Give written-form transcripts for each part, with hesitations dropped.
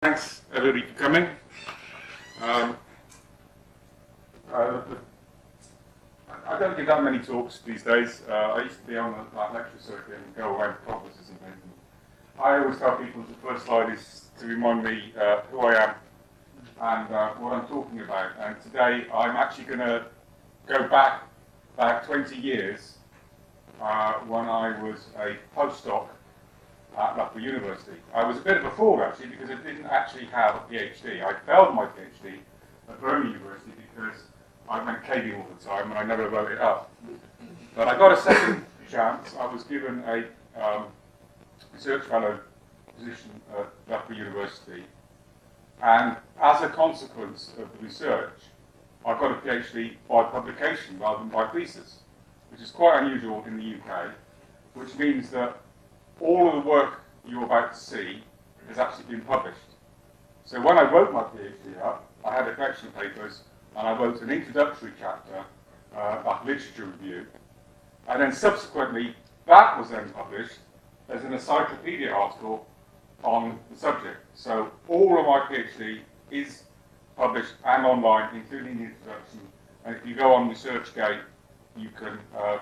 Thanks everybody for coming. Um, uh, I don't give that many talks these days. I used to be on the lecture circuit and go away to conferences and things. I always tell people that the first slide is to remind me who I am and what I'm talking about. And today I'm actually going to go back 20 years when I was a postdoc at Loughborough University. I was a bit of a fraud actually because I didn't actually have a PhD. I failed my PhD at Birmingham University because I went caving all the time and I never wrote it up. But I got a second chance. I was given a research fellow position at Loughborough University, and as a consequence of the research, I got a PhD by publication rather than by thesis, which is quite unusual in the UK, which means that all of the work you're about to see has actually been published. So when I wrote my PhD up, I had a collection of papers, and I wrote an introductory chapter, like literature review, and then subsequently that was then published as an encyclopedia article on the subject. So all of my PhD is published and online, including the introduction, and if you go on ResearchGate, you can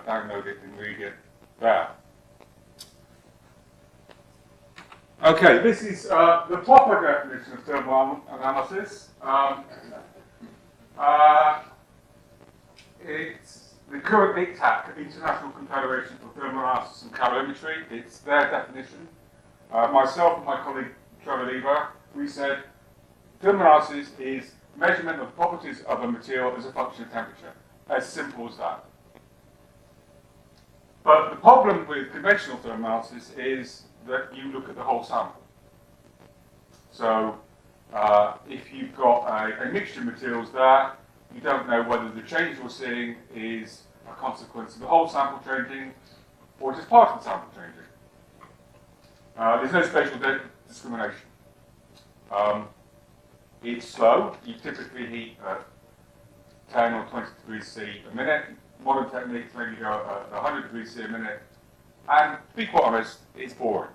download it and read it there. Okay, this is the proper definition of thermal analysis. It's the current ICTAC, International Confederation for Thermal Analysis and Calorimetry. It's their definition. Myself and my colleague Trevor Lever, we said thermal analysis is measurement of properties of a material as a function of temperature. As simple as that. But the problem with conventional thermal analysis is that you look at the whole sample. So if you've got a mixture of materials there, you don't know whether the change you're seeing is a consequence of the whole sample changing or just part of the sample changing. There's no spatial discrimination. It's slow. You typically heat at 10 or 20 degrees C a minute. Modern techniques maybe go at 100 degrees C a minute. And to be quite honest, it's boring.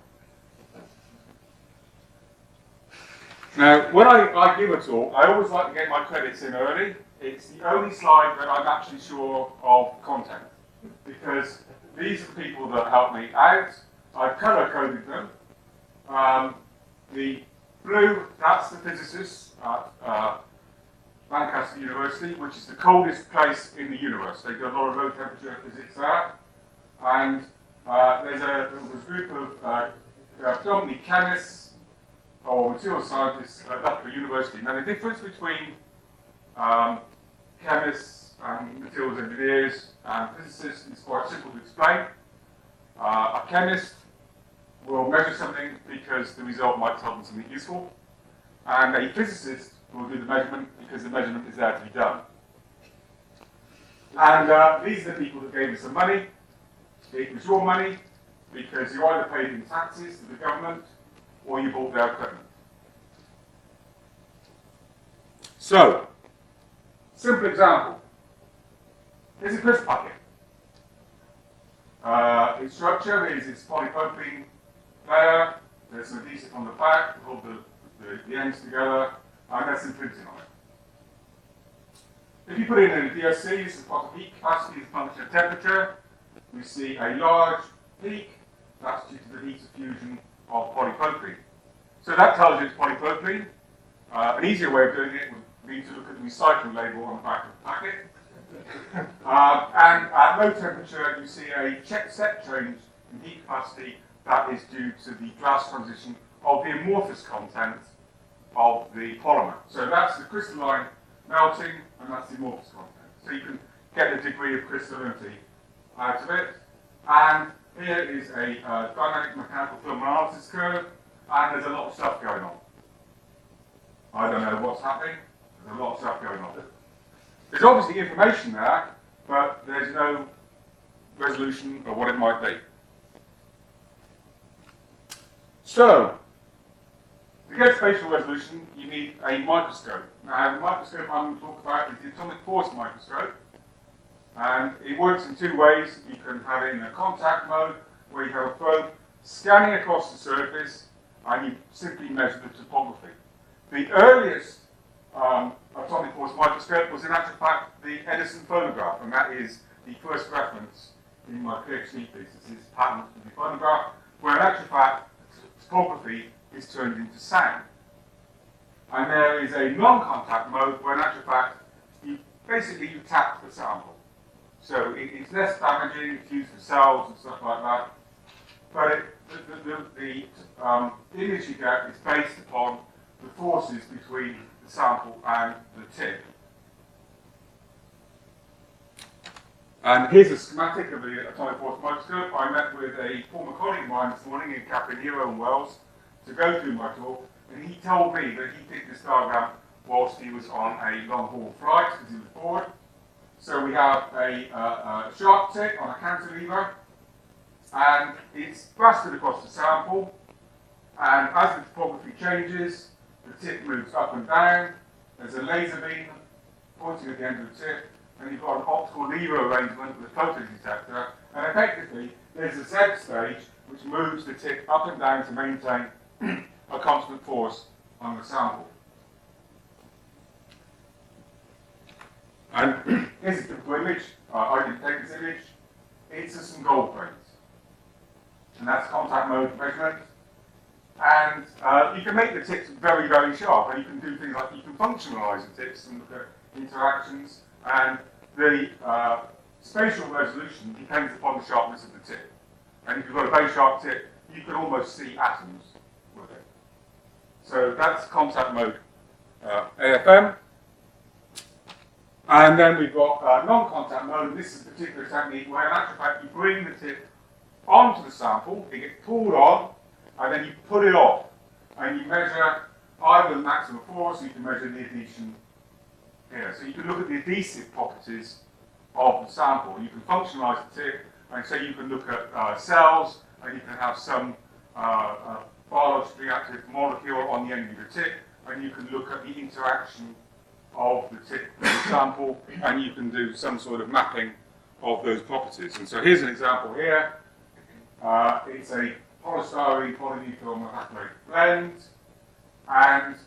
Now, when I give a talk, I always like to get my credits in early. It's the only slide that I'm actually sure of content, because these are the people that help me out. I've color-coded them. The blue, that's the physicists at Lancaster University, which is the coldest place in the universe. They do a lot of low-temperature physics there. And there's a group of predominantly chemists or material scientists at Loughborough University. Now, the difference between chemists and materials engineers and physicists is quite simple to explain. A chemist will measure something because the result might tell them something useful, and a physicist will do the measurement because the measurement is there to be done. And these are the people that gave us the money. It was your money because you either paid in taxes to the government or you bought their equipment. So, simple example. Here's a crisp packet. Its structure is its polypropylene layer. There's some adhesive on the back to hold the ends together, and there's some printing on it. If you put it in a DSC, this is what the heat capacity is a function of temperature. We see a large peak. That's due to the heat diffusion of polypropylene. So that tells you it's polypropylene. An easier way of doing it would be to look at the recycling label on the back of the packet. And at low temperature, you see a step change in heat capacity that is due to the glass transition of the amorphous content of the polymer. So that's the crystalline melting, and that's the amorphous content. So you can get a degree of crystallinity out of it. And here is a dynamic mechanical thermal analysis curve, and there's a lot of stuff going on. I don't know what's happening. There's a lot of stuff going on. There's obviously information there, but there's no resolution of what it might be. So, to get spatial resolution, you need a microscope. Now, the microscope I'm going to talk about is the atomic force microscope. And it works in two ways. You can have it in a contact mode, where you have a probe scanning across the surface, and you simply measure the topography. The earliest atomic force microscope was in actual fact the Edison phonograph, and that is the first reference in my PhD thesis, is patent of the phonograph, where in actual fact topography is turned into sound. And there is a non-contact mode where in actual fact you tap the sample. So it's less damaging, it's used for cells and stuff like that. But the image you get is based upon the forces between the sample and the tip. And here's a schematic of the atomic force microscope. I met with a former colleague of mine this morning in Capinero in Wales to go through my talk, and he told me that he did this diagram whilst he was on a long-haul flight because he was bored. So we have a sharp tip on a cantilever, and it's blasted across the sample, and as the topography changes, the tip moves up and down. There's a laser beam pointing at the end of the tip, and you've got an optical lever arrangement with a photodetector, and effectively there's a Z stage which moves the tip up and down to maintain a constant force on the sample. And here's a typical image. I didn't take this image. It's some gold plates. And that's contact mode measurement. And you can make the tips very, very sharp. And you can do things like you can functionalize the tips and look at interactions. And the spatial resolution depends upon the sharpness of the tip. And if you've got a very sharp tip, you can almost see atoms with it. So that's contact mode AFM. And then we've got non-contact mode, and this is a particular technique where in actual fact you bring the tip onto the sample, it gets pulled on, and then you put it off. And you measure either the maximum force, or you can measure the adhesion here. So you can look at the adhesive properties of the sample. You can functionalize the tip, and so you can look at cells, and you can have some biologically active molecule on the end of the tip, and you can look at the interaction of the tip of the sample, and you can do some sort of mapping of those properties. And so here's an example here. It's a polystyrene polymethyl methacrylate blend, and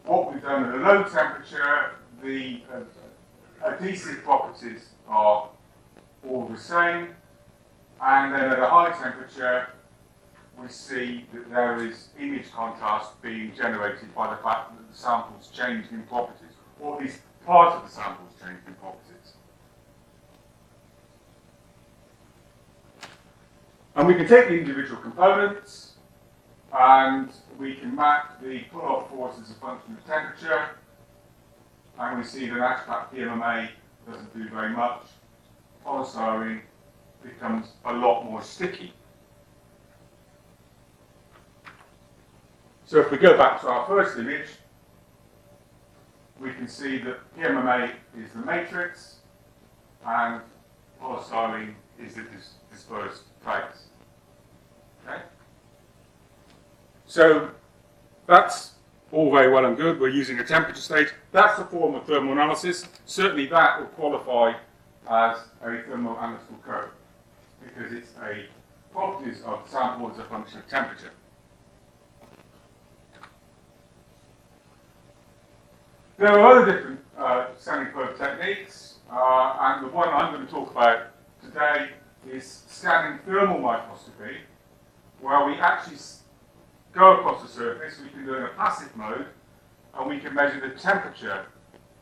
what we've done at a low temperature, the adhesive properties are all the same, and then at a high temperature we see that there is image contrast being generated by the fact that the sample's changed in properties, or at least part of the sample's changed in properties. And we can take the individual components and we can map the pull-off force as a function of temperature, and we see that actually PMMA doesn't do very much. Polystyrene becomes a lot more sticky. So if we go back to our first image, we can see that PMMA is the matrix and polystyrene is the dispersed phase. Okay? So that's all very well and good. We're using a temperature stage. That's a form of thermal analysis. Certainly that will qualify as a thermal analytical curve because it's a properties of the sample as a function of temperature. There are other different scanning curve techniques, and the one I'm going to talk about today is scanning thermal microscopy, where we actually go across the surface. We can do it in a passive mode, and we can measure the temperature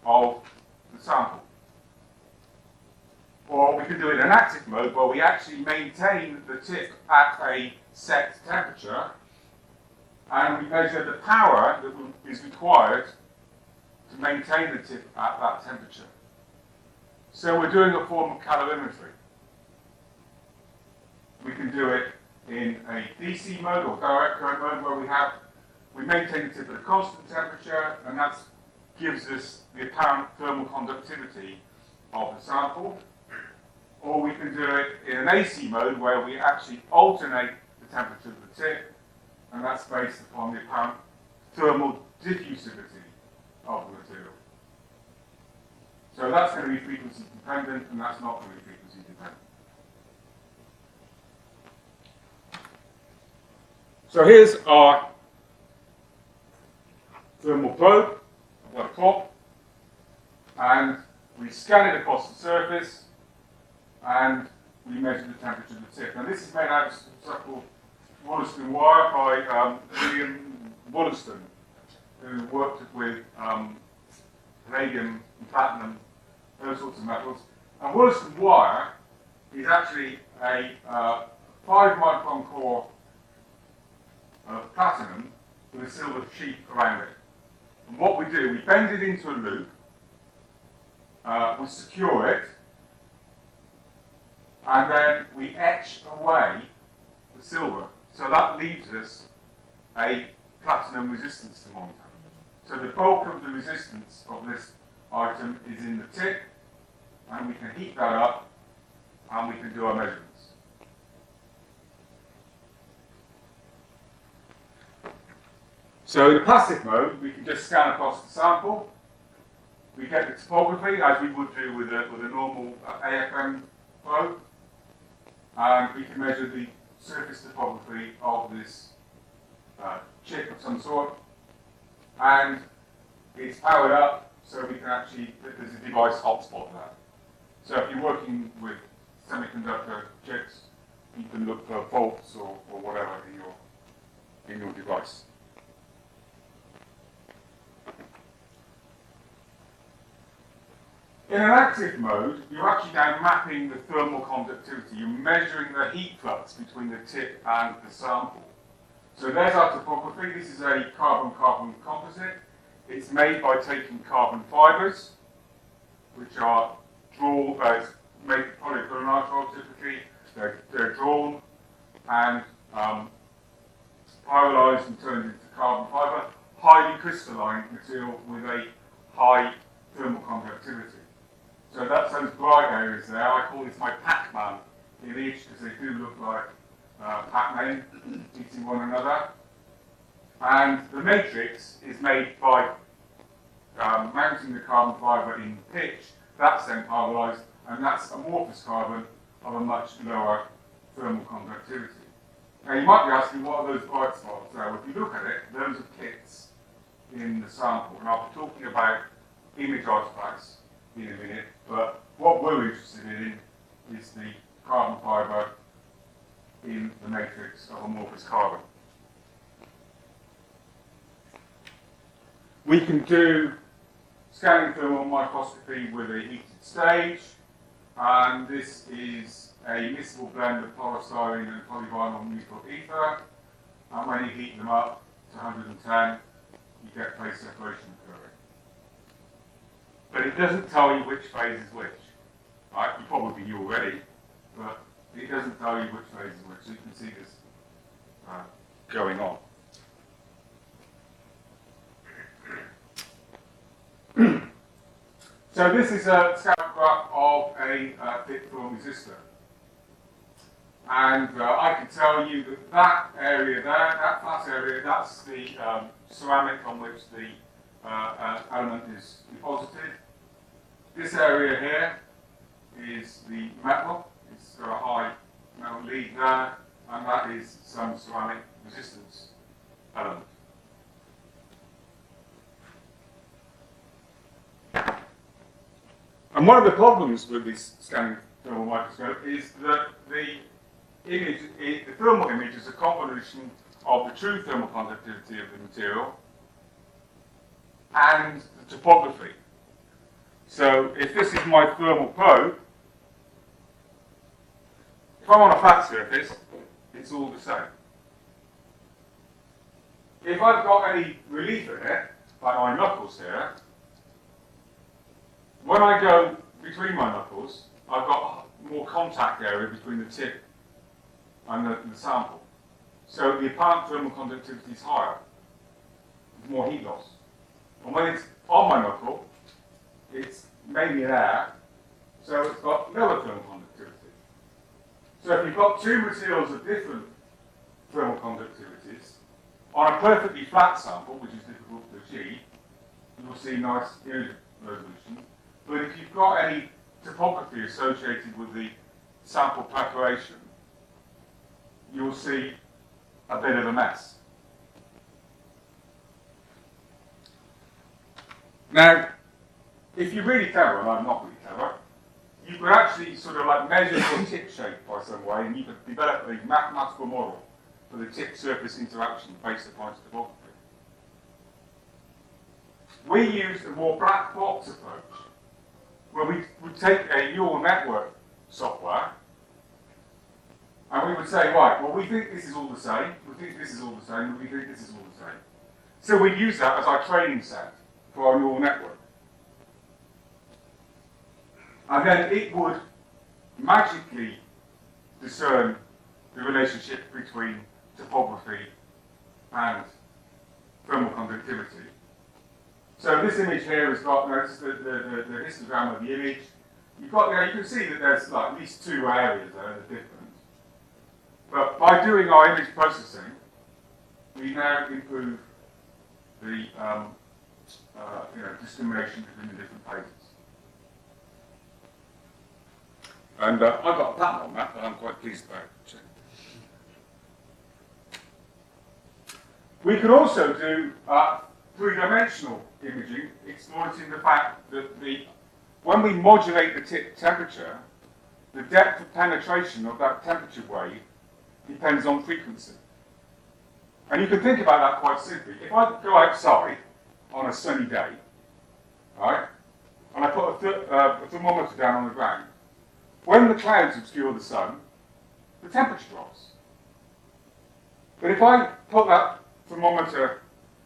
of the sample. Or we can do it in an active mode, where we actually maintain the tip at a set temperature, and we measure the power that is required to maintain the tip at that temperature. So we're doing a form of calorimetry. We can do it in a DC mode or direct current mode where we maintain the tip at a constant temperature, and that gives us the apparent thermal conductivity of the sample. Or we can do it in an AC mode where we actually alternate the temperature of the tip, and that's based upon the apparent thermal diffusivity of the material. So that's going to be frequency dependent, and that's not going to be frequency dependent. So here's our thermal probe, I've got a clock, and we scan it across the surface, and we measure the temperature of the tip. Now this is made out of stuff called Wollaston wire by William Wollaston, who worked with palladium and platinum, those sorts of metals. And Wollaston wire is actually a 5-micron core of platinum with a silver sheath around it. And what we do, we bend it into a loop, we secure it, and then we etch away the silver. So that leaves us a platinum resistance thermometer. So the bulk of the resistance of this item is in the tip, and we can heat that up, and we can do our measurements. So in the passive mode, we can just scan across the sample. We get the topography, as we would do with a normal AFM probe, and we can measure the surface topography of this chip of some sort, and it's powered up, so we can actually, there's a device hotspot there. So if you're working with semiconductor chips, you can look for faults or whatever in your device. In an active mode, you're actually now mapping the thermal conductivity. You're measuring the heat flux between the tip and the sample. So there's our topography. This is a carbon-carbon composite. It's made by taking carbon fibres, which are drawn, made of polyacrylonitrile typically. They're drawn and pyrolyzed and turned into carbon fibre. Highly crystalline material with a high thermal conductivity. So that's those bright areas there. I call this my Pac-Man image because they do look like Pac-Man eating one another. And the matrix is made by mounting the carbon fibre in pitch. That's then pyrolyzed, and that's amorphous carbon of a much lower thermal conductivity. Now you might be asking, what are those bright spots? Well, if you look at it, those are kits in the sample. And I'll be talking about image artifacts in a minute, but what we're interested in is the carbon fibre in the matrix of amorphous carbon. We can do scanning thermal microscopy with a heated stage, and this is a miscible blend of polystyrene and polyvinyl methyl ether, and when you heat them up to 110, you get phase separation occurring. But it doesn't tell you which phase is which. Right? You probably knew already, but it doesn't tell you which phase is which, so you can see this going on. So this is a scatter graph of a thick film resistor. And I can tell you that that area there, that flat area, that's the ceramic on which the element is deposited. This area here is the metal. It's got a high metal lead there, and that is some ceramic resistance element. And one of the problems with this scanning thermal microscope is that the thermal image is a convolution of the true thermal conductivity of the material and the topography. So if this is my thermal probe, if I'm on a flat surface, it's all the same. If I've got any relief in it, like my knuckles here, when I go between my knuckles, I've got more contact area between the tip and the sample. So the apparent thermal conductivity is higher. There's more heat loss. And when it's on my knuckle, it's mainly in air, so it's got lower thermal conductivity. So if you've got two materials of different thermal conductivities, on a perfectly flat sample, which is difficult to achieve, you'll see nice image resolution. But if you've got any topography associated with the sample preparation, you'll see a bit of a mess. Now, if you're really clever, and I'm not really clever, you could actually sort of like measure your tip shape by some way, and you could develop a mathematical model for the tip-surface interaction based upon its topography. We used a more black box approach, where we would take a neural network software, and we would say, right, well, we think this is all the same, we think this is all the same, and we think this is all the same. So we'd use that as our training set for our neural network. And then it would magically discern the relationship between topography and thermal conductivity. So this image here has got, notice the histogram of the image. You've got there, you can see that there's like at least two areas there that are different. But by doing our image processing, we now improve the discrimination between the different phases. And I got a patent on that, but I'm quite pleased about it. We could also do three-dimensional imaging, exploiting the fact that when we modulate the tip temperature, the depth of penetration of that temperature wave depends on frequency. And you can think about that quite simply. If I go outside on a sunny day, right, and I put a thermometer down on the ground, when the clouds obscure the sun, the temperature drops. But if I put that thermometer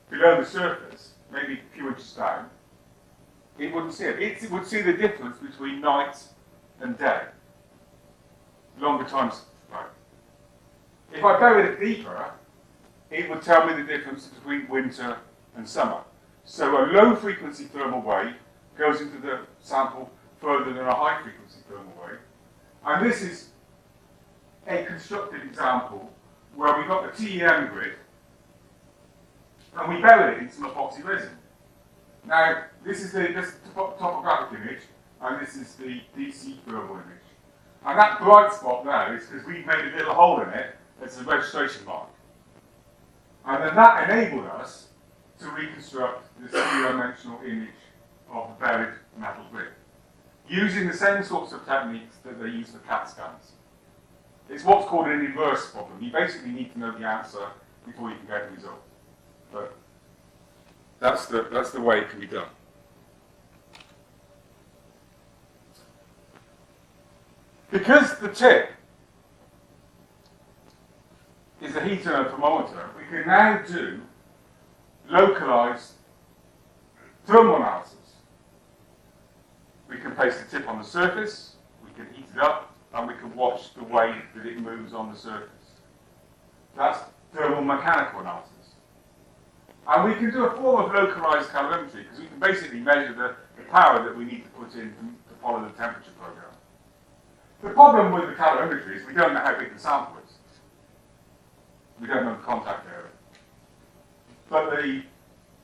below the surface, maybe a few inches down, it wouldn't see it. It would see the difference between night and day. Longer times, right. If I buried it deeper, it would tell me the difference between winter and summer. So a low frequency thermal wave goes into the sample further than a high frequency thermal wave. And this is a constructed example where we got the TEM grid and we buried it in some epoxy resin. Now, this is the topographic image, and this is the DC thermal image. And that bright spot there is because we've made a little hole in it. It's a registration mark. And then that enabled us to reconstruct this three-dimensional image of the buried metal grid, using the same sorts of techniques that they use for CAT scans. It's what's called an inverse problem. You basically need to know the answer before you can get the result. But that's the way it can be done. Because the tip is a heater and a thermometer, we can now do localized thermal analysis. We can place the tip on the surface, we can heat it up, and we can watch the way that it moves on the surface. That's thermal mechanical analysis. And we can do a form of localized calorimetry, because we can basically measure the power that we need to put in to follow the temperature program. The problem with the calorimetry is we don't know how big the sample is. We don't know the contact area. But the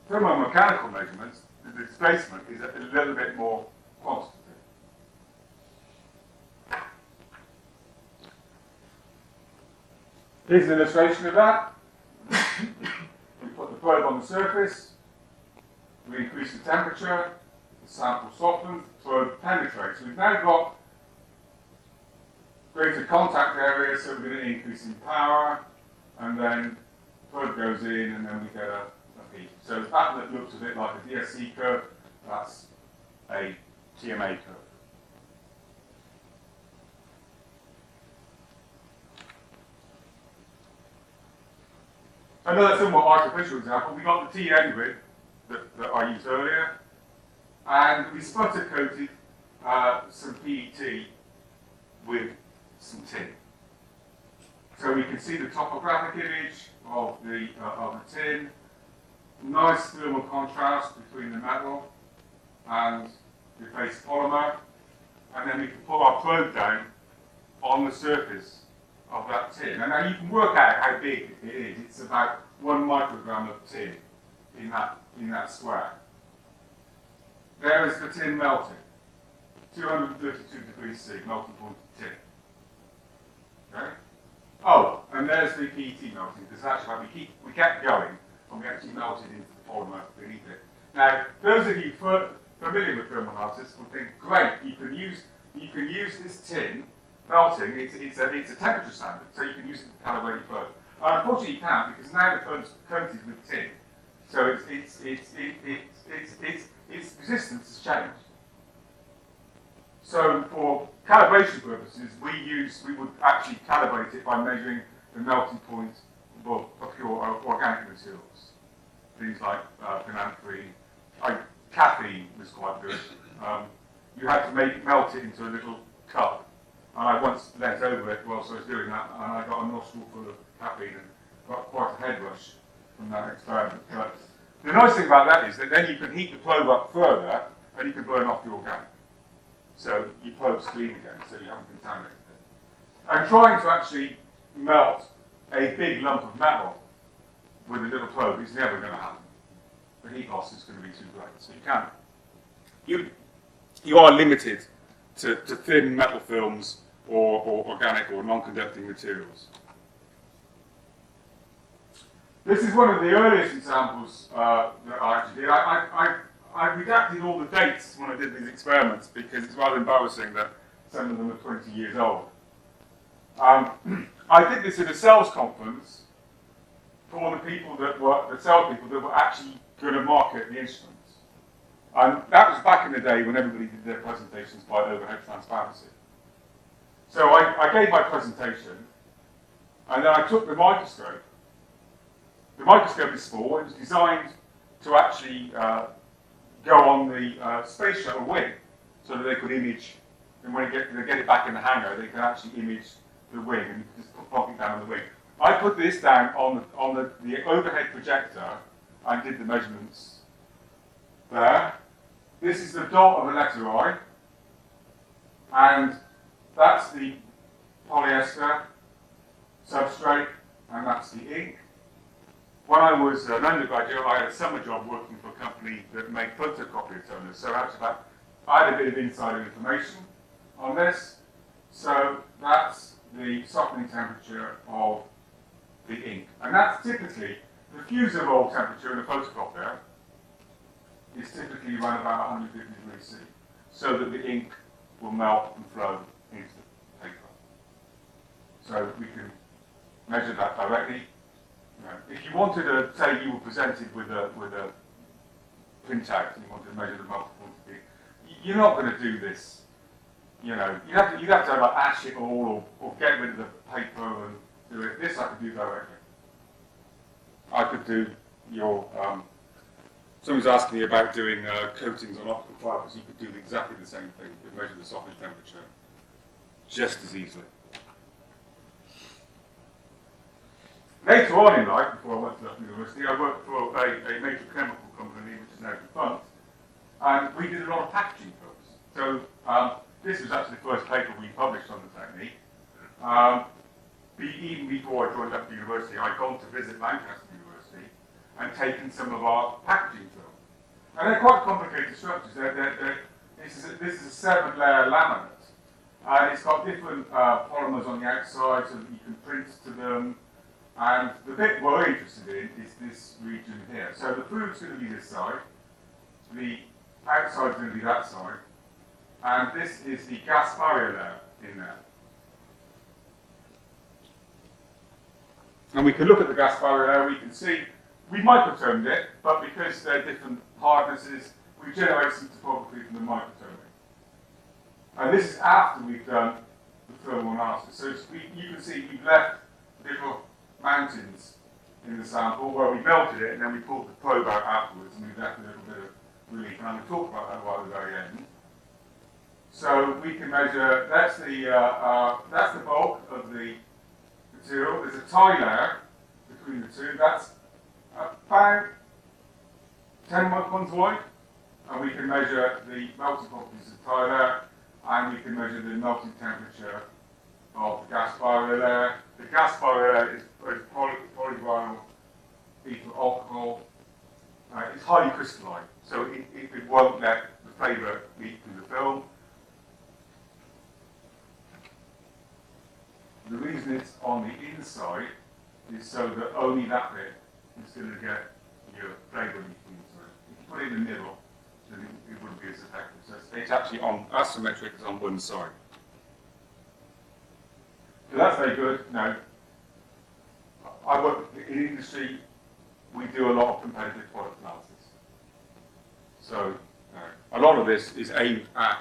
thermomechanical measurements, the displacement is a little bit more quantitative. Here's an illustration of that. We put the probe on the surface, we increase the temperature, the sample softens, the probe penetrates. We've now got greater contact area, so we're going to increase in power, and then the probe goes in, and then we get a peak. So that looks a bit like a DSC curve, that's a TMA curve. Another somewhat artificial example, we got the TN grid that I used earlier, and we sputter coated some PET with some tin. So we can see the topographic image of the tin, nice thermal contrast between the metal and the face polymer, and then we can put our probe down on the surface of that tin. And now you can work out how big it is. It's about 1 microgram of tin in that square. There is the tin melting. 232 degrees C, melting point of tin. Okay? Oh, and there's the PET melting, because actually we kept going, and we actually melted into the polymer beneath it. Now, those of you familiar with thermal analysis will think, great, you can use this tin melting. It's a temperature standard, so you can use it to calibrate your flow. Unfortunately, you can't, because now the flow's coated with tin, so its resistance has changed. So for calibration purposes, we would actually calibrate it by measuring the melting point of pure organic materials. Things like phenanthrene, caffeine was quite good. You had to melt it into a little cup, and I once leant over it whilst I was doing that, and I got a nostril full of caffeine and got quite a head rush from that experiment. But the nice thing about that is that then you can heat the probe up further, and you can burn off the organic. So your probe's clean again, so you haven't contaminated it. And trying to actually melt a big lump of metal with a little probe is never going to happen. The heat loss is going to be too great. So you are limited to thin metal films or organic or non-conducting materials. This is one of the earliest examples that I actually did. I redacted all the dates when I did these experiments because it's rather embarrassing that some of them are 20 years old. I did this at a sales conference for the salespeople that were actually going to market the instruments. And that was back in the day when everybody did their presentations by overhead transparency. So I gave my presentation, and then I took the microscope. The microscope is small. It was designed to actually go on the space shuttle wing, so that they could image, and when they get it back in the hangar, they can actually image the wing and just plop it down on the wing. I put this down on the overhead projector and did the measurements there. This is the dot of a letter I, and that's the polyester substrate, and that's the ink. When I was an undergraduate, I had a summer job working for a company that made photocopier toners. So actually, I had a bit of insider information on this. So that's the softening temperature of the ink. And that's typically, the fusible temperature in a photocopier is typically around about 150 degrees C, so that the ink will melt and flow into the paper. So we can measure that directly. If you wanted to say you were presented with a printout and you wanted to measure the melting point of ink, you're not going to do this. You'd have to like ash it all or get rid of the paper and do it. This I could do directly. I could do your. Someone's asking me about doing coatings on optical fibers. You could do exactly the same thing. You could measure the softening temperature just as easily. Later on in life, before I went to university, I worked for a major chemical company, which is now defunct, and we did a lot of packaging films. So this was actually the first paper we published on the technique. Even before I joined up the university, I'd gone to visit Lancaster University and taken some of our packaging film. And they're quite complicated structures. This is a 7-layer laminate. And it's got different polymers on the outside so that you can print to them. And the bit we're interested in is this region here. So the food's going to be this side, the outside's going to be that side, and this is the gas barrier layer in there. And we can look at the gas barrier layer, we can see, we microtomed it, but because they're different hardnesses, we generate some topography from the microtoming. And this is after we've done the thermal analysis. So you can see we've left little mountains in the sample where we melted it and then we pulled the probe out afterwards and we left a little bit of relief. And I'm going to talk about that right at the very end. So we can measure, that's the bulk of the material. There's a tie layer between the two. That's about 10 microns wide. And we can measure the melting properties of the tie layer, and we can measure the melting temperature of the gas barrier layer. The gas barrier layer is polyvinyl ethyl alcohol. It's highly crystalline, so it won't let the flavour leak through the film. The reason it's on the inside is so that only that bit is going to get your flavour leaking through. If put it in the middle, then it wouldn't be as effective. So it's actually on asymmetric, it's on one side. So that's very good. Now, I work in industry, we do a lot of competitive product analysis. So a lot of this is aimed at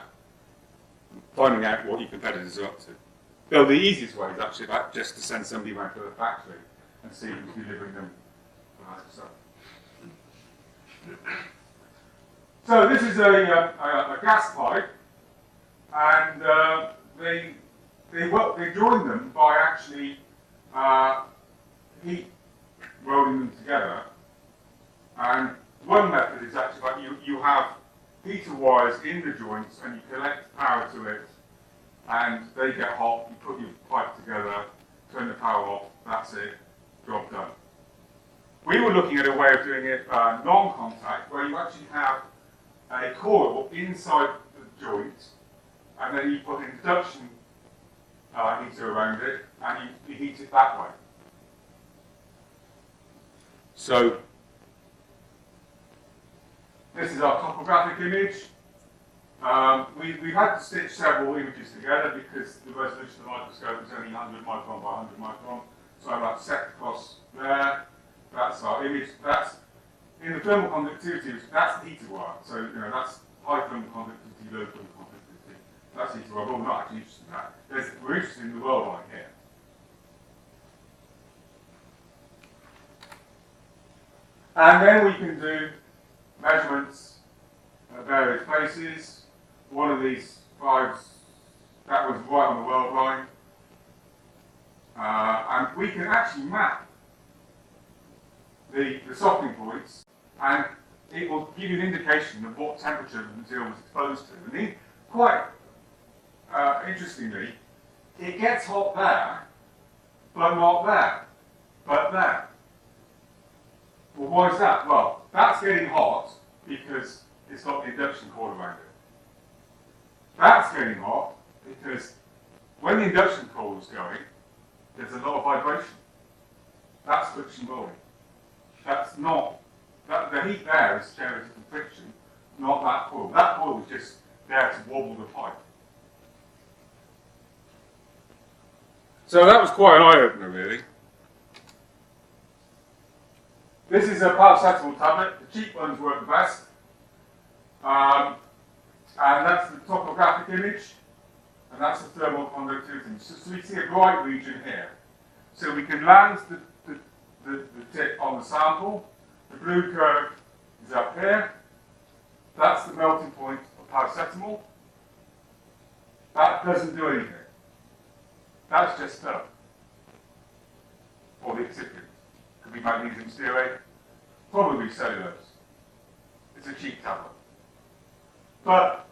finding out what your competitors are up to. Though the easiest way is actually just to send somebody around to the factory and see who's delivering them. So this is a gas pipe, and they join them by actually heat welding them together. And one method is actually like you have heater wires in the joints and you collect power to it, and they get hot, you put your pipe together, turn the power off, that's it, job done. We were looking at a way of doing it non-contact, where you actually have a coil inside the joint, and then you put an induction heater around it, and you heat it that way. So this is our topographic image. We've had to stitch several images together because the resolution of the microscope is only 100 micron by 100 micron. So I've got set across there. That's our image. That's in the thermal conductivity. That's the heater wire. So that's high thermal conductivity, low thermal conductivity. That's heater wire. But we're not actually interested in that. We're interested in the weld line here. And then we can do measurements at various places. One of these fives, that was right on the weld line. And we can actually map the softening points, and it will give you an indication of what temperature the material was exposed to. And quite interestingly, it gets hot there, but not there, but there. Well, why is that? Well, that's getting hot because it's got the induction coil around it. That's getting hot because when the induction coil is going, there's a lot of vibration. That's friction rolling. That's not, the heat there is generated from friction, not that coil. That coil is just there to wobble the pipe. So that was quite an eye-opener, really. This is a paracetamol tablet. The cheap ones work the best. And that's the topographic image, and that's the thermal conductivity. So we see a bright region here. So we can land the tip on the sample. The blue curve is up here. That's the melting point of paracetamol. That doesn't do anything. That's just stuff. Or the excipient. Could be magnesium stearate, probably cellulose. It's a cheap tablet. But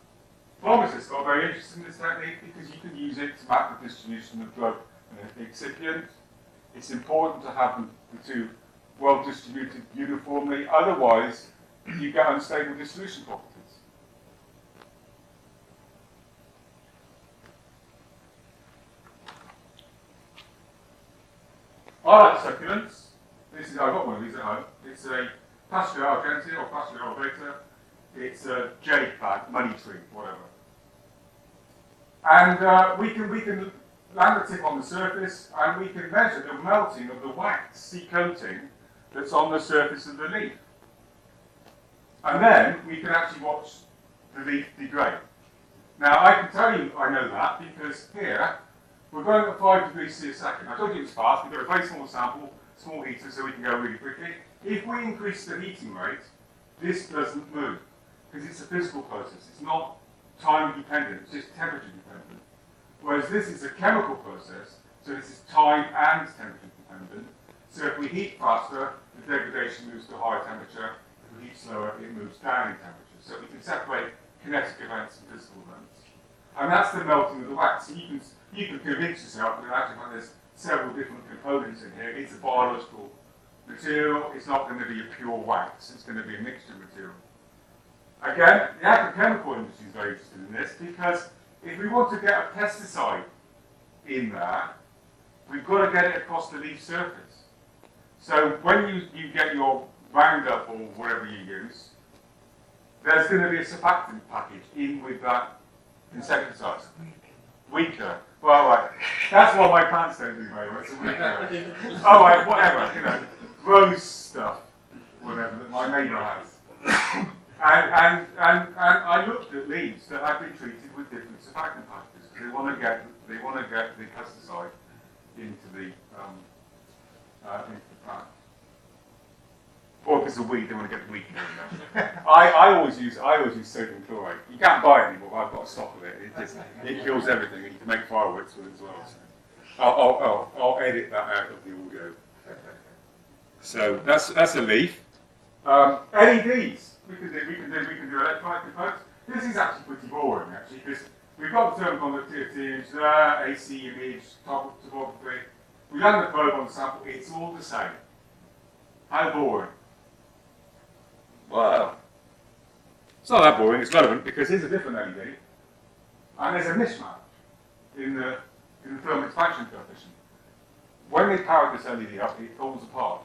pharmacists got very interested in this technique because you can use it to map the distribution of drug and excipient. It's important to have the two well distributed uniformly, otherwise you get unstable dissolution properties. I like succulents. I've got one of these at home. It's a Pasture Argentea or Pasture Elevata. It's a jade plant, money tree, whatever. And we can land the tip on the surface, and we can measure the melting of the wax sea coating that's on the surface of the leaf. And then we can actually watch the leaf degrade. Now I can tell you I know that because here we're going at 5 degrees C a second. I told you it was fast. We've got a very small sample, small heater, so we can go really quickly. If we increase the heating rate, this doesn't move because it's a physical process. It's not time dependent, it's just temperature dependent. Whereas this is a chemical process, so this is time and temperature dependent. So if we heat faster, the degradation moves to a higher temperature. If we heat slower, it moves down in temperature. So we can separate kinetic events and physical events. And that's the melting of the wax. So you can convince yourself that actually there's several different components in here. It's a biological material. It's not going to be a pure wax. It's going to be a mixture material. Again, the agrochemical industry is very interested in this because if we want to get a pesticide in there, we've got to get it across the leaf surface. So when you get your Roundup or whatever you use, there's going to be a surfactant package in with that insecticide. Weaker. Well, right. That's what my plants don't do very well. It's a weaker. Oh, right, whatever, you know, rose stuff, whatever that my neighbour has. And I looked at leaves that have been treated with different surfactant packages because they want to get the pesticide into the plant. Or if it's a weed, they want to get the weed in there. I always use sodium chloride. You can't buy it anymore, but I've got a stock of it. It kills everything, and you can make fireworks with it as well. So I'll edit that out of the audio. So that's a leaf. LEDs. We can do electronic components. This is actually pretty boring actually, because we've got the thermal conductivity image there, AC image, topography. We run the probe on the sample, it's all the same. How boring? Well, it's not that boring, it's relevant because here's a different LED, and there's a mismatch in the thermal expansion coefficient. When they powered this LED up, it falls apart.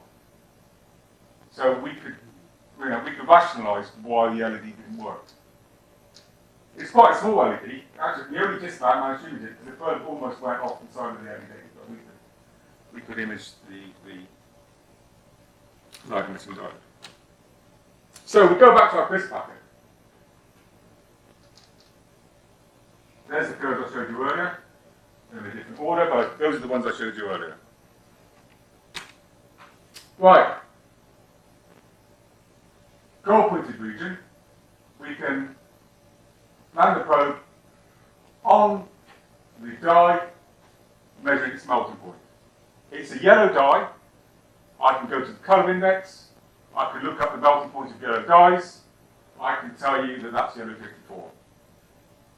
So we could rationalise why the LED didn't work. It's quite a small LED. Actually, we only just about managed to image it because the probe almost went off inside of the LED, but we could image the light emitting diode. So we go back to our crisp packet. There's the curves I showed you earlier. They're in a different order, but those are the ones I showed you earlier. Right. Goal-pointed region. We can land the probe on the dye, measuring its melting point. It's a yellow dye. I can go to the colour index. I can look up the melting point of yellow dyes. I can tell you that that's yellow 54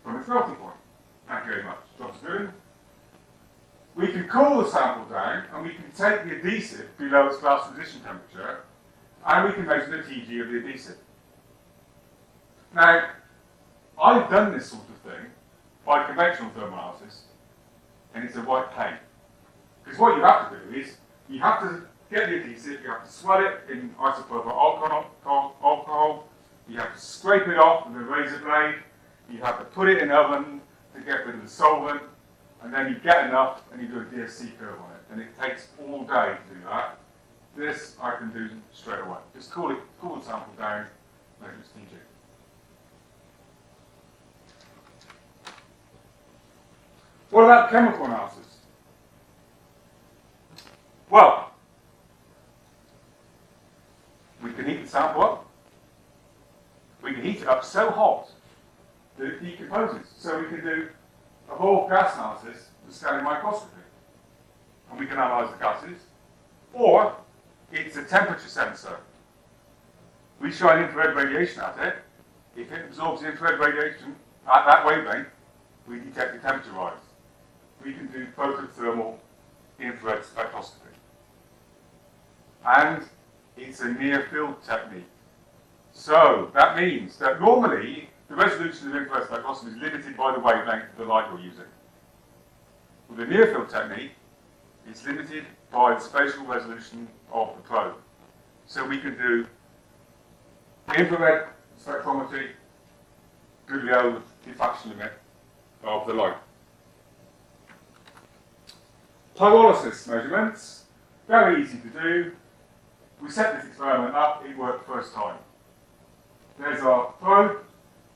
from its melting point. Thank you very much. Job's doing. We can cool the sample down and we can take the adhesive below its glass transition temperature and we can measure the TG of the adhesive. Now, I've done this sort of thing by conventional thermoanalysis and it's a white pain. Because what you have to do is you have to get the adhesive, you have to swell it in isopropyl alcohol, you have to scrape it off with a razor blade, you have to put it in the oven to get rid of the solvent, and then you get enough and you do a DSC curve on it. And it takes all day to do that. This I can do straight away. Just cool the sample down, measure its TG. What about chemical analysis? Well, we can heat the sample up. We can heat it up so hot that it decomposes. So we can do a whole gas analysis with scanning microscopy. And we can analyse the gases. Or it's a temperature sensor. We shine infrared radiation at it. If it absorbs the infrared radiation at that wavelength, we detect the temperature rise. We can do photothermal infrared spectroscopy. And it's a near field technique. So that means that normally the resolution of infrared spectroscopy is limited by the wavelength of the light you're using. With the near field technique, it's limited by the spatial resolution of the probe. So we can do infrared spectrometry below the diffraction limit of the light. Pyrolysis measurements, very easy to do. We set this experiment up, it worked first time. There's our probe,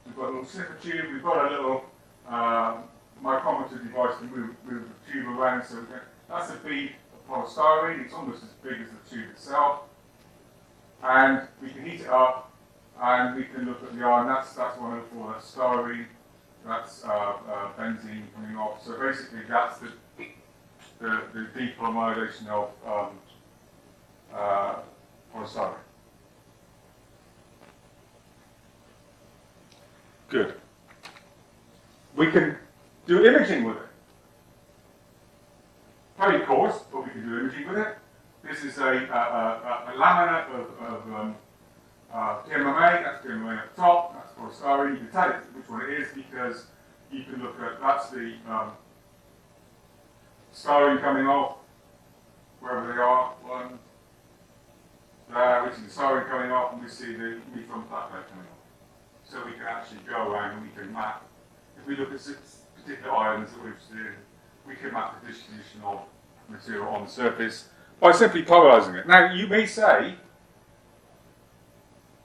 we've got a little sniffer tube, we've got a little micrometer device to move the tube around. So that's a bead of polystyrene, it's almost as big as the tube itself. And we can heat it up and we can look at the iron, that's 104, that's styrene, that's benzene coming off. So basically that's the depolymerization of polystyrene. Good. We can do imaging with it. Very coarse, but we can do imaging with it. This is a laminate of PMMA, that's PMMA at the top, that's polystyrene. You can tell it which one it is because you can look at, that's the styrene coming off, wherever they are, one there, which is the styrene coming off, and we see the methyl flat coming off. So we can actually go around and we can map. If we look at particular islands that we're interested in, we can map the distribution of material on the surface by simply polarizing it. Now, you may say,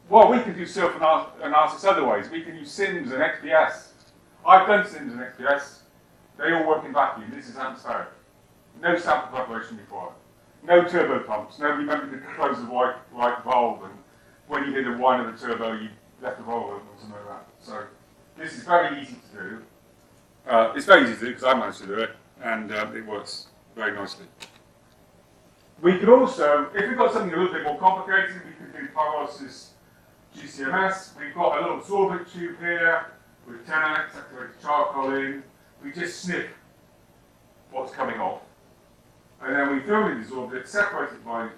well, we can do surf analysis other ways. We can use SIMS and XPS. I've done SIMS and XPS. They all work in vacuum. This is atmospheric. No sample preparation required. No turbo pumps. No remembering to close the right valve, and when you hit the whine of the turbo, you left the valve open or something like that. So this is very easy to do. It's very easy to do because I managed to do it, and it works very nicely. We could also, if we've got something a little bit more complicated, we could do pyrolysis GCMS. We've got a little sorbent tube here with 10x activated charcoal in. We just snip what's coming off. And then we thermally desorb it, separate it by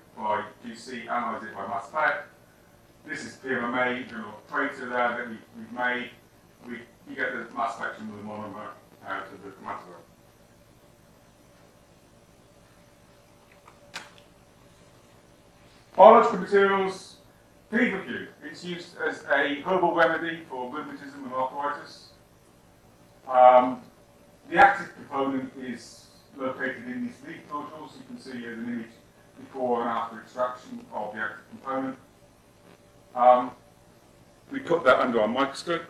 GC, analyze it by mass spec. This is PMMA, a little crater there that we've made. You get the mass spectrum of the monomer out of the chromatograph. Biological materials, feverfew. It's used as a herbal remedy for rheumatism and arthritis. The active component is located in these leaf nodules. You can see here an image before and after extraction of the active component. We put that under our microscope.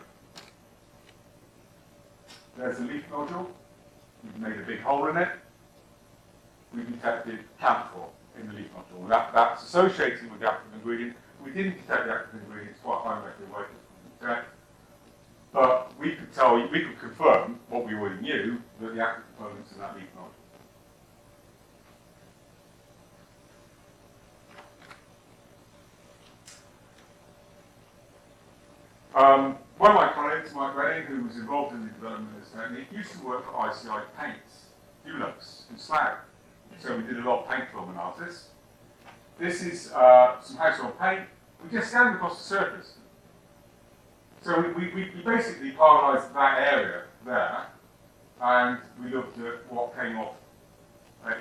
There's a leaf nodule. We've made a big hole in it. We detected camphor in the leaf nodule. That's associated with the active ingredient. We didn't detect the active ingredient. It's quite high molecular weight to detect. But we could confirm what we already knew, that the active components in that leaf nodule. One of my colleagues, Mike Redding, who was involved in the development of this technique, used to work for ICI paints, Dulux, and slag. So we did a lot of paint film analysis. This is some household paint. We just scanned across the surface. So we basically polarized that area there, and we looked at what came off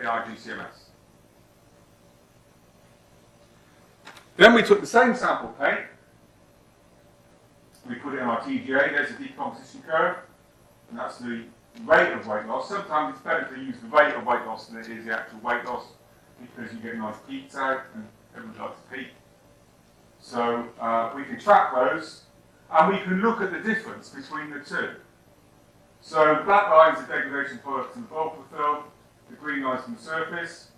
in our GCMS. Then we took the same sample paint, we put it in our TGA. There's a decomposition curve, and that's the rate of weight loss. Sometimes it's better to use the rate of weight loss than it is the actual weight loss, because you get nice peaks out, and everyone likes to peak. So we can track those, and we can look at the difference between the two. So the black line is the degradation product in the bulk of the film, the green line is from the surface.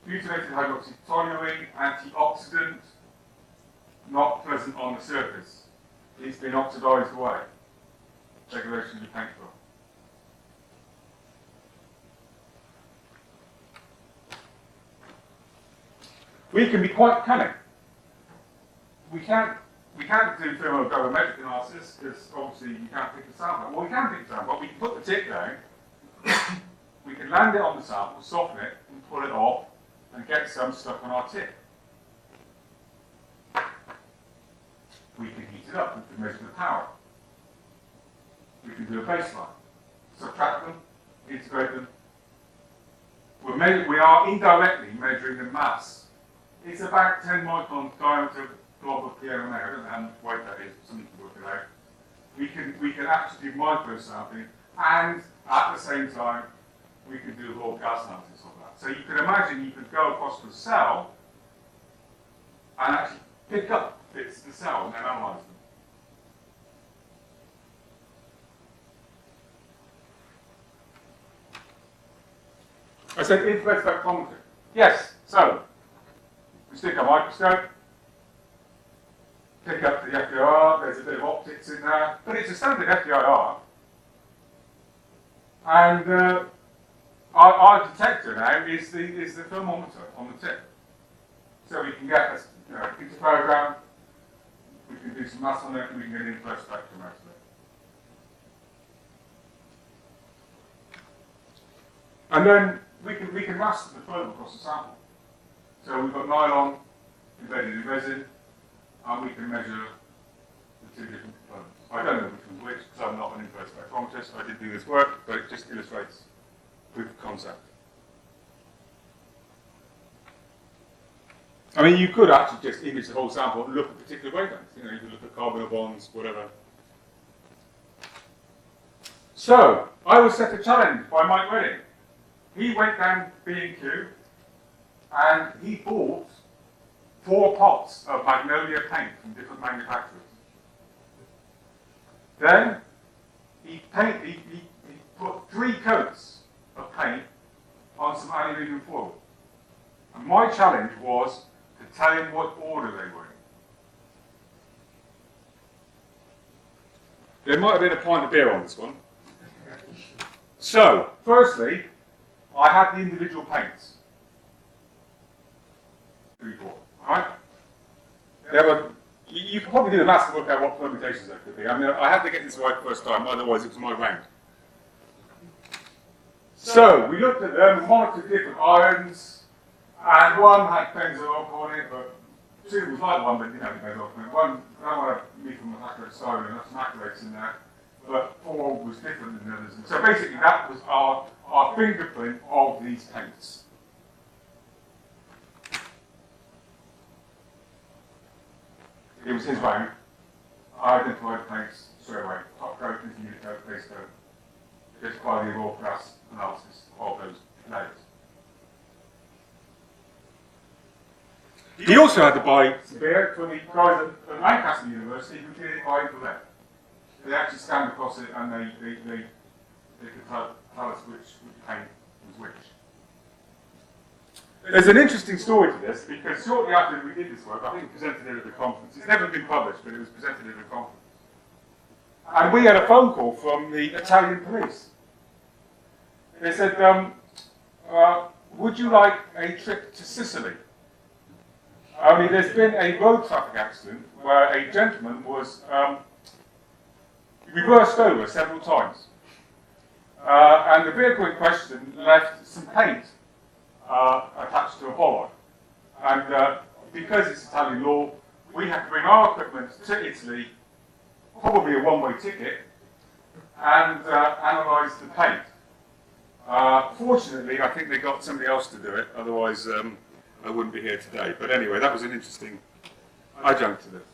Butylated hydroxytoluene, antioxidant, not present on the surface. It's been oxidized away. Degradation of the paint film. We can be quite cunning. We can't do thermogravimetric analysis because obviously you can't pick the sample. Well, we can pick the sample, but we can put the tip down, we can land it on the sample, soften it, and pull it off, and get some stuck on our tip. We can heat it up, we can measure the power. We can do a baseline, subtract them, integrate them. We are indirectly measuring the mass. It's about 10 micron diameter blob of PMMA. I don't know how much weight that is, but something to work it out. We can actually do micro sampling, and at the same time, we can do a whole gas analysis of that. So you can imagine you could go across to a cell and actually pick up bits of the cell and then analyze them. I said infrared spectrometry. Yes, so we stick a microscope, pick up the FDIR, there's a bit of optics in there, but it's a standard FDIR. And our detector now is the thermometer on the tip. So we can get a interferogram, we can do some mass on it, and we can get an infrared spectrum out of it. And then we can master the film across the sample. So we've got nylon embedded in resin, and we can measure the two different components. I don't know which one's which because I'm not an infrared spectrometrist. I did do this work, but it just illustrates proof of concept. I mean, you could actually just image the whole sample and look at particular wavelengths. You know, you could look at carbonyl bonds, whatever. So, I was set a challenge by Mike Redding. He went down B&Q and he bought 4 pots of magnolia paint from different manufacturers. Then he put 3 coats of paint on some aluminium foil. And my challenge was to tell him what order they were in. There might have been a pint of beer on this one. So, firstly, I had the individual paints. 3, 4. Right? There were. You can probably do the maths to work out what permutations there could be. I mean, I had to get this right first time, otherwise it was my round. So, we looked at them, monitored different irons, and one had benzoyl on it, but 2 was like one, but didn't have any benzoyl on it. One, I don't want to meet from acrylic styrene, that's some acrylates in there, but 4 was different than the others. And so basically that was our fingerprint of these paints. It was his round. I identified the paints straight away. Top coat, intermediate coat, base coat. Just by the raw class analysis of those layers. He also had to buy some beer from the guys at Lancaster University who did it by infrared. They actually scanned across it and they could tell us which paint was which. There's an interesting story to this because shortly after we did this work, I think we presented it at the conference. It's never been published, but it was presented at a conference. And we had a phone call from the Italian police. They said, would you like a trip to Sicily? I mean, there's been a road traffic accident where a gentleman was reversed over several times. And the vehicle in question left some paint attached to a bollard. And because it's Italian law, we had to bring our equipment to Italy, probably a one-way ticket, and analyse the paint. Fortunately, I think they got somebody else to do it, otherwise I wouldn't be here today. But anyway, that was an interesting adjunct to this.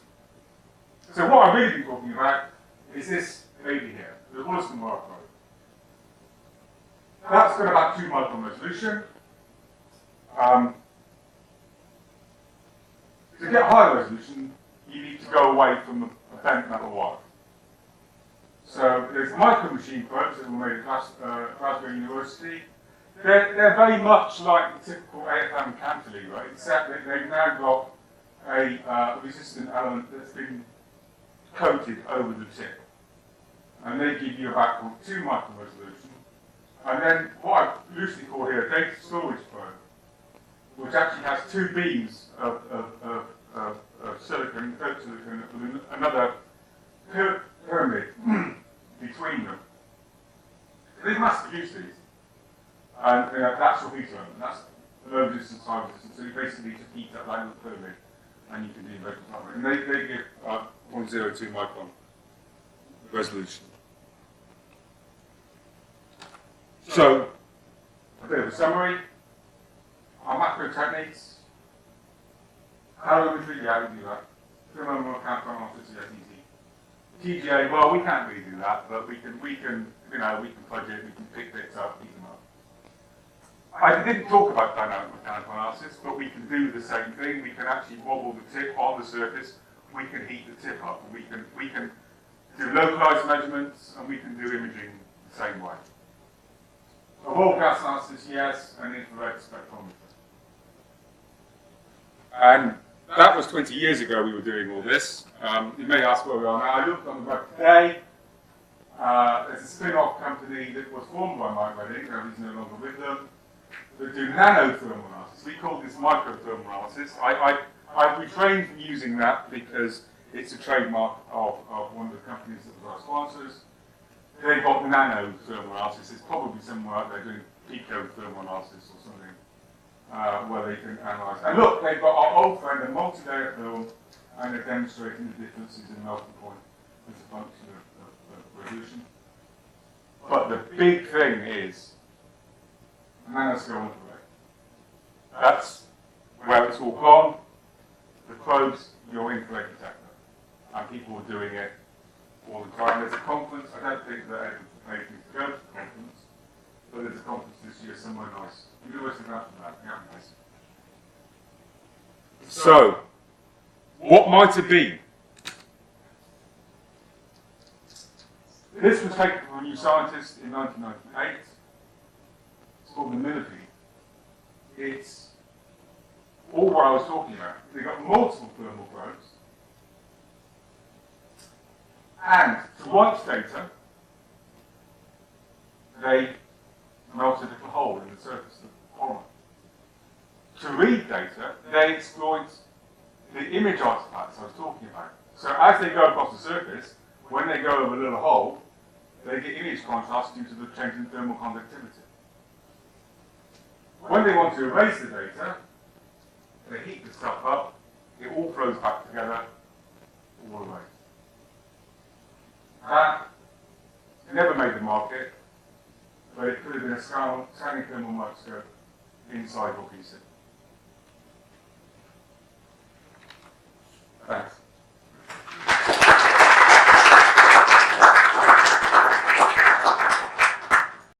So what I've really been talking about is this baby here, the Wollaston wire probe. That's got about 2 micron resolution. To get high resolution, you need to go away from a bent metal wire. So there's micro machine probes that were made at Glasgow University. They're very much like the typical AFM cantilever, except that they've now got a resistant element that's been coated over the tip. And they give you about 0.2 micron resolution. And then what I loosely call here a data storage probe, which actually has 2 beams of silicon, coat silicon, with another pyramid between them. So they mass produce these. And that's your heat element. That's low resistance, high resistance. So you basically just heat up that little pyramid and you can do vector power. And they give 0.02 micron resolution. So, a bit of a summary. Our macro techniques. Calorimetry, yeah, we do that. Thermal count analysis, yes, easy. TGA, well, we can't really do that, but we can plug it, we can pick bits up, heat them up. I didn't talk about dynamic mechanical analysis, but we can do the same thing. We can actually wobble the tip on the surface. We can heat the tip up. We can do localized measurements, and we can do imaging the same way. A whole gas analysis, yes, and infrared spectrometry. And that was 20 years ago we were doing all this. You may ask where we are now. I looked on the web today. There's a spin-off company that was formed by Mike Redding, he's no longer with them, that do nanothermal analysis. We call this microthermal analysis. I refrained from using that because it's a trademark of one of the companies that was our sponsors. They've got nanothermal analysis. It's probably somewhere out there doing picothermal analysis or something. Where they can analyse. And look, they've got our old friend, a multi-layer film, and they're demonstrating the differences in melting point as a function of resolution. But the big thing is nanoscale infrared. That's where it's all gone. the probes your infrared detector, and people are doing it all the time. There's a conference. I don't think that anyone paid me to go to the conference, but there's a conference this year somewhere nice. University of Southampton, yeah, nice. So, what might it be? This was taken from a new scientist in 1998. It's called the millipede. It's all what I was talking about. They've got multiple thermal probes. And to write data, they melt a little hole in the surface of the polymer. To read data, they exploit the image artifacts I was talking about. So as they go across the surface, when they go over a little hole, they get image contrast due to the change in thermal conductivity. When they want to erase the data, they heat the stuff up, it all flows back together, all away. That never made the market, but it could have been a scanning thermal microscope inside your PC.